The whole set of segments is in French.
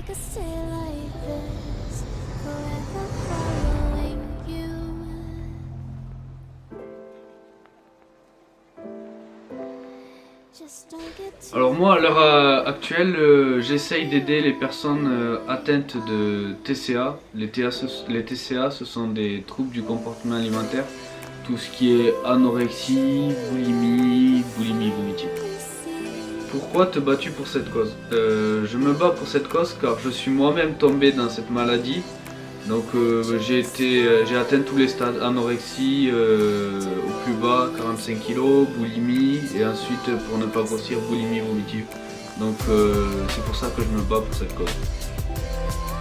could stay like this, forever following you. Just don't get too Alors moi à l'heure actuelle j'essaye d'aider les personnes atteintes de TCA. Les TCA ce sont des troubles du comportement alimentaire. Tout ce qui est anorexie, boulimie vomitive. Pourquoi te bats-tu pour cette cause? Je me bats pour cette cause car je suis moi-même tombé dans cette maladie. Donc j'ai atteint tous les stades, anorexie au plus bas, 45 kg, boulimie et ensuite pour ne pas grossir, boulimie vomitive. Donc c'est pour ça que je me bats pour cette cause.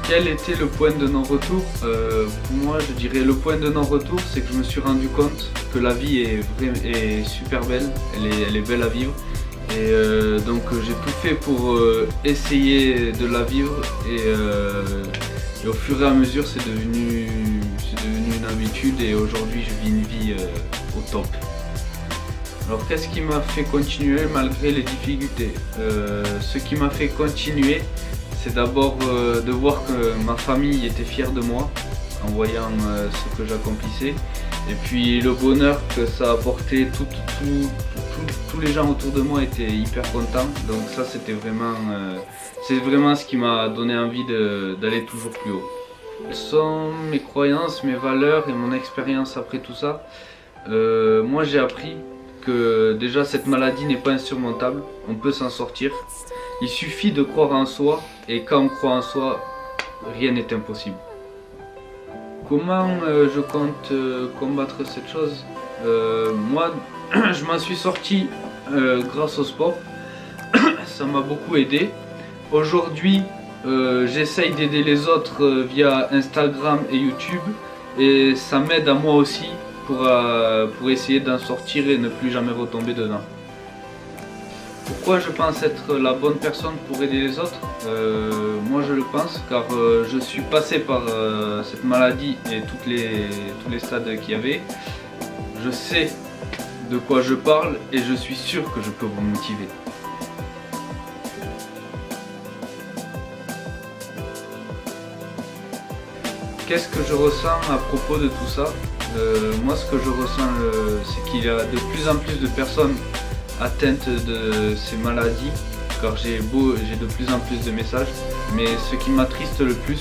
Quel était le point de non-retour? Pour moi je dirais le point de non-retour c'est que je me suis rendu compte que la vie est super belle, elle est belle à vivre. Et donc j'ai tout fait pour essayer de la vivre et au fur et à mesure c'est devenu une habitude et aujourd'hui je vis une vie au top. Alors qu'est-ce qui m'a fait continuer malgré les difficultés? Ce qui m'a fait continuer c'est d'abord de voir que ma famille était fière de moi en voyant ce que j'accomplissais. Et puis le bonheur que ça a apporté, tous les gens autour de moi étaient hyper contents. Donc ça c'était vraiment, c'est vraiment ce qui m'a donné envie d'aller toujours plus haut. Quelles sont mes croyances, mes valeurs et mon expérience après tout ça? Moi j'ai appris que déjà cette maladie n'est pas insurmontable, on peut s'en sortir. Il suffit de croire en soi et quand on croit en soi, rien n'est impossible. Comment je compte combattre cette chose? Moi, je m'en suis sorti grâce au sport. Ça m'a beaucoup aidé. Aujourd'hui, j'essaye d'aider les autres via Instagram et YouTube. Et ça m'aide à moi aussi pour essayer d'en sortir et ne plus jamais retomber dedans. Pourquoi je pense être la bonne personne pour aider les autres? Moi je le pense car je suis passé par cette maladie et tous les stades qu'il y avait. Je sais de quoi je parle et je suis sûr que je peux vous motiver. Qu'est-ce que je ressens à propos de tout ça? Moi ce que je ressens c'est qu'il y a de plus en plus de personnes atteintes de ces maladies car j'ai de plus en plus de messages, mais ce qui m'attriste le plus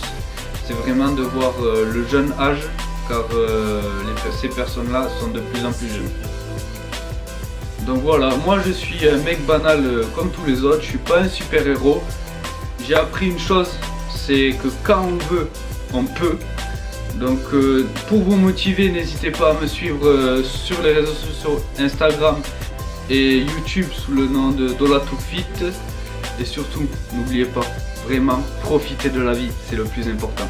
c'est vraiment de voir le jeune âge car ces personnes là sont de plus en plus jeunes. Donc voilà, moi je suis un mec banal comme tous les autres, je suis pas un super héros. J'ai appris une chose, c'est que quand on veut, on peut. Donc pour vous motiver, n'hésitez pas à me suivre sur les réseaux sociaux Instagram et YouTube sous le nom de Dola2Fit. Et surtout, n'oubliez pas, vraiment, profitez de la vie, c'est le plus important.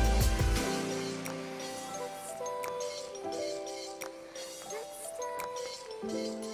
stay.